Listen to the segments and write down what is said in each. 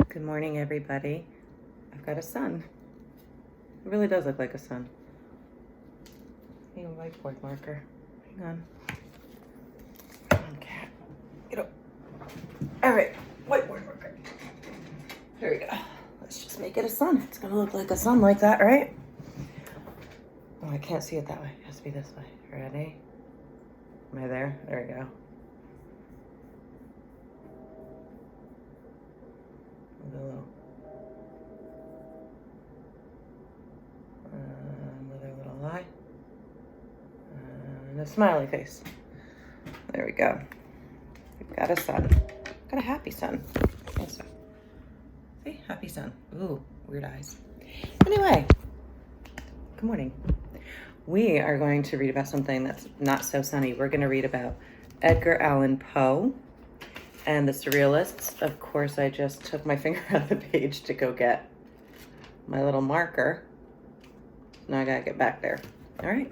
Good morning, everybody. I've got a sun. It really does look like a sun. I need a whiteboard marker. Hang on. Come on, cat. Get up. All right, whiteboard marker. Here we go. Let's just make it a sun. It's gonna look like a sun like that, right? Oh, I can't see it that way. It has to be this way. Ready? Am I there? There we go. Another little eye. And a smiley face. There we go. We've got a sun. Got a happy sun. I think so. See? Happy sun. Ooh, weird eyes. Anyway, good morning. We are going to read about something that's not so sunny. We're going to read about Edgar Allan Poe and the Surrealists. Of course, I just took my finger out of the page to go get my little marker. Now I gotta get back there. All right.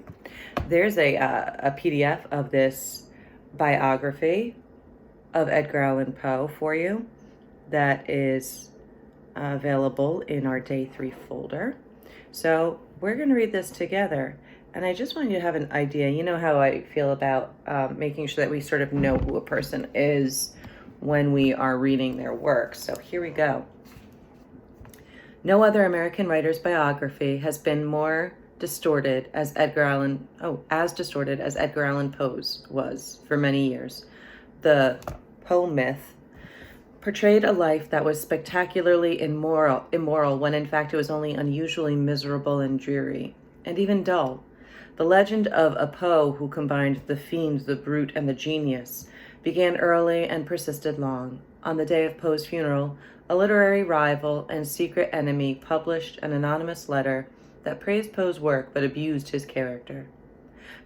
There's a PDF of this biography of Edgar Allan Poe for you that is available in our Day 3 folder. So we're going to read this together. And I just want you to have an idea. You know how I feel about making sure that we sort of know who a person is when we are reading their work. So here we go. No other American writer's biography has been more distorted as Edgar Allan Poe's was for many years. The Poe myth portrayed a life that was spectacularly immoral when in fact it was only unusually miserable and dreary, and even dull. The legend of a Poe who combined the fiend, the brute, and the genius began early and persisted long. On the day of Poe's funeral, a literary rival and secret enemy published an anonymous letter that praised Poe's work but abused his character.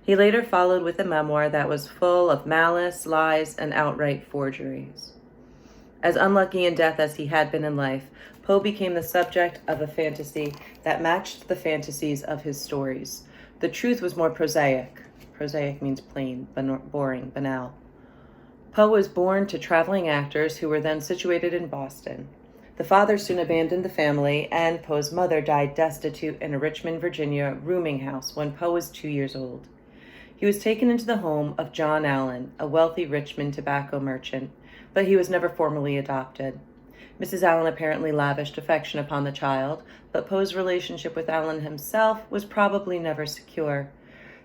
He later followed with a memoir that was full of malice, lies, and outright forgeries. As unlucky in death as he had been in life, Poe became the subject of a fantasy that matched the fantasies of his stories. The truth was more prosaic. Prosaic means plain, boring, banal. Poe was born to traveling actors who were then situated in Boston. The father soon abandoned the family, and Poe's mother died destitute in a Richmond, Virginia rooming house when Poe was 2 years old. He was taken into the home of John Allan, a wealthy Richmond tobacco merchant, but he was never formally adopted. Mrs. Allan apparently lavished affection upon the child, but Poe's relationship with Allan himself was probably never secure.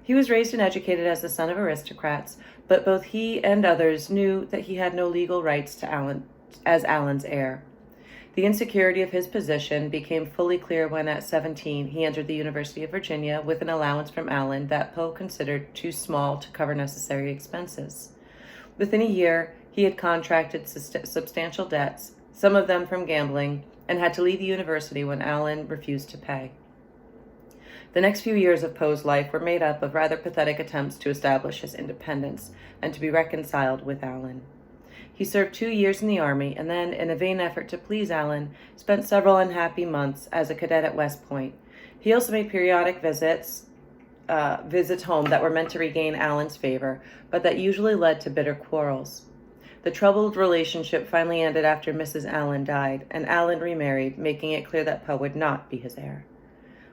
He was raised and educated as the son of aristocrats, but both he and others knew that he had no legal rights to as Allan's heir. The insecurity of his position became fully clear when at 17 he entered the University of Virginia with an allowance from Allan that Poe considered too small to cover necessary expenses. Within a year, he had contracted substantial debts, some of them from gambling, and had to leave the university when Allan refused to pay. The next few years of Poe's life were made up of rather pathetic attempts to establish his independence and to be reconciled with Allan. He served 2 years in the Army and then, in a vain effort to please Allan, spent several unhappy months as a cadet at West Point. He also made periodic visits home that were meant to regain Allan's favor, but that usually led to bitter quarrels. The troubled relationship finally ended after Mrs. Allan died, and Allan remarried, making it clear that Poe would not be his heir.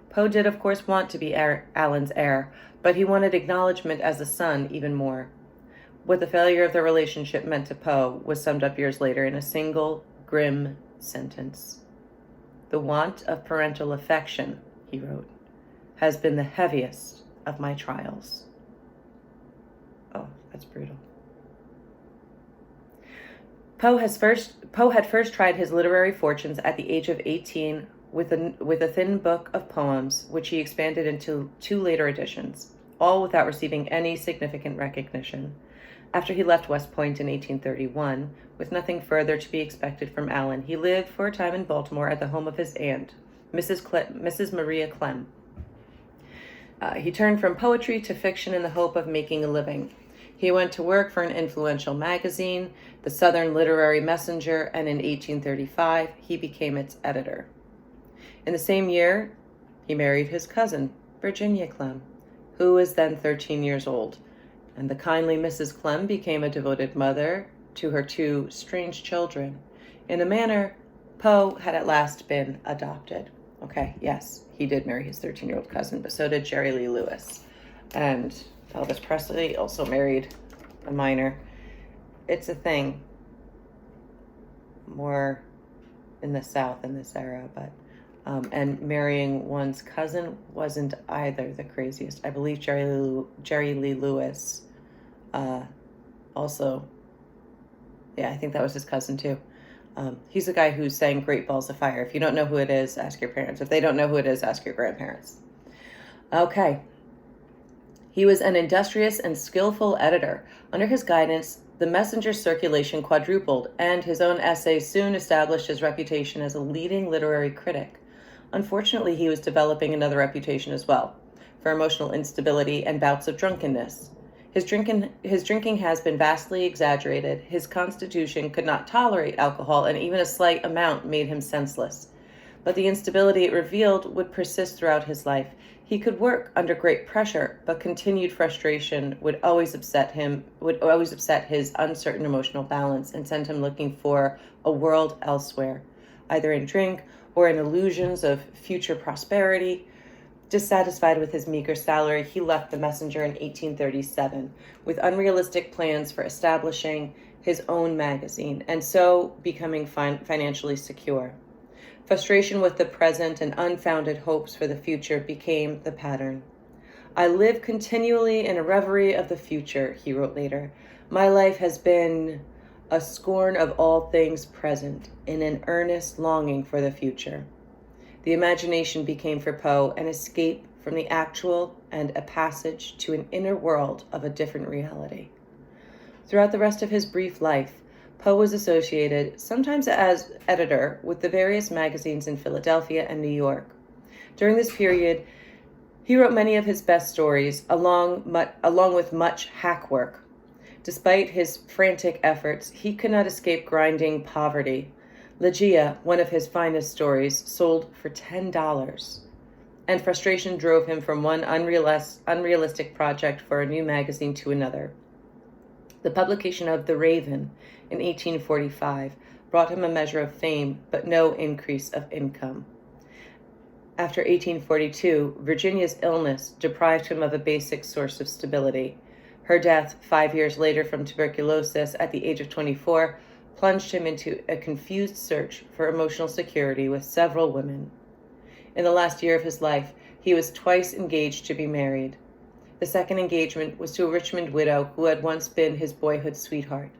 Poe did, of course, want to be Allan's heir, but he wanted acknowledgement as a son even more. What the failure of the relationship meant to Poe was summed up years later in a single, grim sentence. "The want of parental affection," he wrote, "has been the heaviest of my trials." Oh, that's brutal. Poe had first tried his literary fortunes at the age of 18 with a thin book of poems, which he expanded into 2 later editions, all without receiving any significant recognition. After he left West Point in 1831, with nothing further to be expected from Allan, he lived for a time in Baltimore at the home of his aunt, Mrs. Maria Clem. He turned from poetry to fiction in the hope of making a living. He went to work for an influential magazine, the Southern Literary Messenger, and in 1835, he became its editor. In the same year, he married his cousin, Virginia Clem, who was then 13 years old, and the kindly Mrs. Clem became a devoted mother to her 2 strange children. In a manner, Poe had at last been adopted. Okay, yes, he did marry his 13-year-old cousin, but so did Jerry Lee Lewis. And Elvis Presley also married a minor. It's a thing more in the South in this era, but and marrying one's cousin wasn't either the craziest. I believe Jerry Lee Lewis also, yeah, I think that was his cousin too. He's the guy who sang Great Balls of Fire. If you don't know who it is, ask your parents. If they don't know who it is, ask your grandparents. Okay. He was an industrious and skillful editor. Under his guidance, the Messenger's circulation quadrupled, and his own essays soon established his reputation as a leading literary critic. Unfortunately, he was developing another reputation as well, for emotional instability and bouts of drunkenness. His drinking has been vastly exaggerated. His constitution could not tolerate alcohol, and even a slight amount made him senseless. But the instability it revealed would persist throughout his life. He could work under great pressure, but continued frustration would always upset his uncertain emotional balance and send him looking for a world elsewhere, either in drink or in illusions of future prosperity. Dissatisfied with his meager salary, he left the Messenger in 1837 with unrealistic plans for establishing his own magazine and so becoming financially secure. Frustration with the present and unfounded hopes for the future became the pattern. "I live continually in a reverie of the future," he wrote later. "My life has been a scorn of all things present, in an earnest longing for the future." The imagination became for Poe an escape from the actual and a passage to an inner world of a different reality. Throughout the rest of his brief life, Poe was associated, sometimes as editor, with the various magazines in Philadelphia and New York. During this period, he wrote many of his best stories, along with much hack work. Despite his frantic efforts, he could not escape grinding poverty. Ligeia, one of his finest stories, sold for $10, and frustration drove him from one unrealistic project for a new magazine to another. The publication of The Raven in 1845 brought him a measure of fame, but no increase of income. After 1842, Virginia's illness deprived him of a basic source of stability. Her death 5 years later from tuberculosis at the age of 24 plunged him into a confused search for emotional security with several women. In the last year of his life, he was twice engaged to be married. The second engagement was to a Richmond widow who had once been his boyhood sweetheart.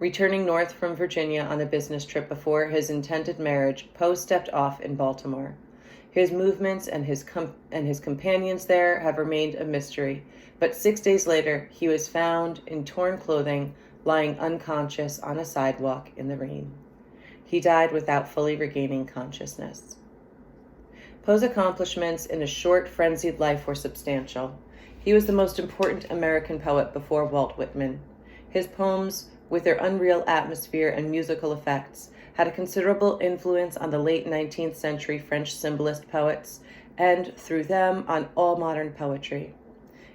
Returning north from Virginia on a business trip before his intended marriage, Poe stepped off in Baltimore. His movements and his companions there have remained a mystery, but 6 days later, he was found in torn clothing, lying unconscious on a sidewalk in the rain. He died without fully regaining consciousness. Poe's accomplishments in a short, frenzied life were substantial. He was the most important American poet before Walt Whitman. His poems, with their unreal atmosphere and musical effects, had a considerable influence on the late 19th century French symbolist poets, and through them on all modern poetry.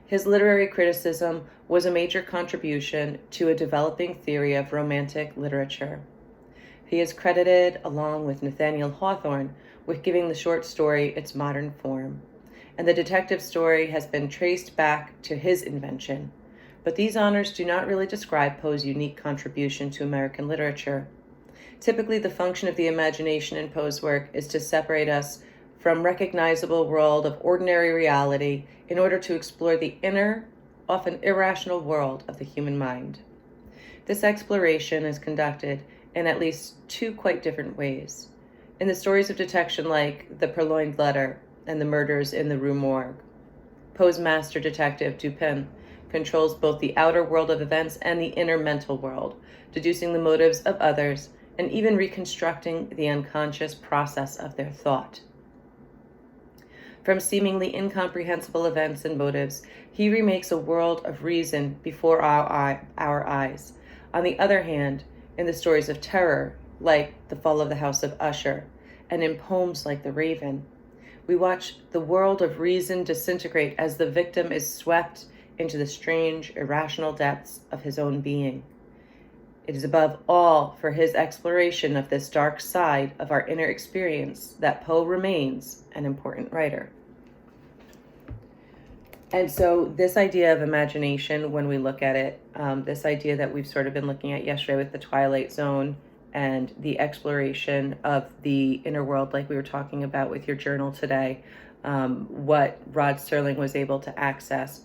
His literary criticism was a major contribution to a developing theory of romantic literature. He is credited, along with Nathaniel Hawthorne, with giving the short story its modern form, and the detective story has been traced back to his invention. But these honors do not really describe Poe's unique contribution to American literature. Typically, the function of the imagination in Poe's work is to separate us from recognizable world of ordinary reality in order to explore the inner, often irrational world of the human mind. This exploration is conducted in at least two quite different ways. In the stories of detection like The Purloined Letter and The Murders in the Rue Morgue, Poe's master detective, Dupin, controls both the outer world of events and the inner mental world, deducing the motives of others and even reconstructing the unconscious process of their thought. From seemingly incomprehensible events and motives, he remakes a world of reason before our eyes. On the other hand, in the stories of terror, like The Fall of the House of Usher, and in poems like The Raven, we watch the world of reason disintegrate as the victim is swept into the strange, irrational depths of his own being. It is above all for his exploration of this dark side of our inner experience that Poe remains an important writer. And so this idea of imagination, when we look at it, this idea that we've sort of been looking at yesterday with the Twilight Zone and the exploration of the inner world, like we were talking about with your journal today, what Rod Serling was able to access,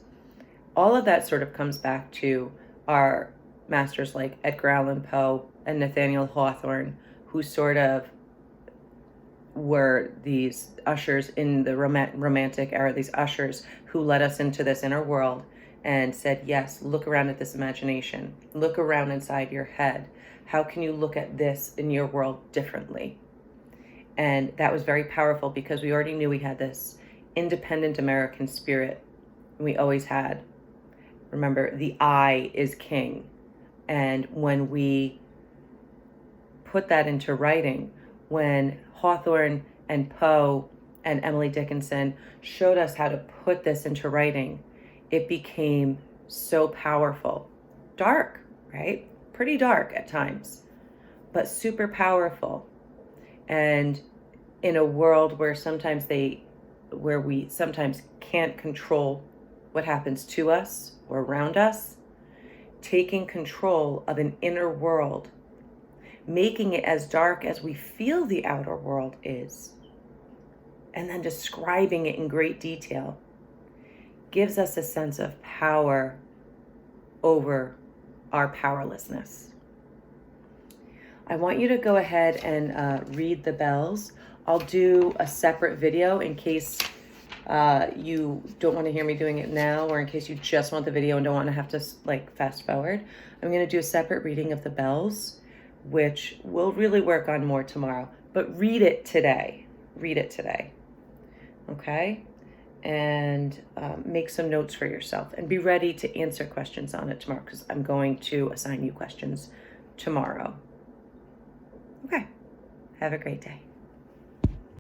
all of that sort of comes back to our masters like Edgar Allan Poe and Nathaniel Hawthorne, who sort of were these ushers in the romantic era, these ushers who led us into this inner world and said, yes, look around at this imagination. Look around inside your head. How can you look at this in your world differently? And that was very powerful because we already knew we had this independent American spirit. We always had. Remember, the I is king. And when we put that into writing, when Hawthorne and Poe and Emily Dickinson showed us how to put this into writing, it became so powerful. Dark, right? Pretty dark at times, but super powerful. And in a world where we sometimes can't control what happens to us or around us, taking control of an inner world, making it as dark as we feel the outer world is, and then describing it in great detail, gives us a sense of power over our powerlessness. I want you to go ahead and read the bells. I'll do a separate video in case you don't want to hear me doing it now, or in case you just want the video and don't want to have to fast forward. I'm going to do a separate reading of the bells, which we'll really work on more tomorrow, but read it today. Read it today. Okay? And make some notes for yourself and be ready to answer questions on it tomorrow, because I'm going to assign you questions tomorrow. Okay. Have a great day.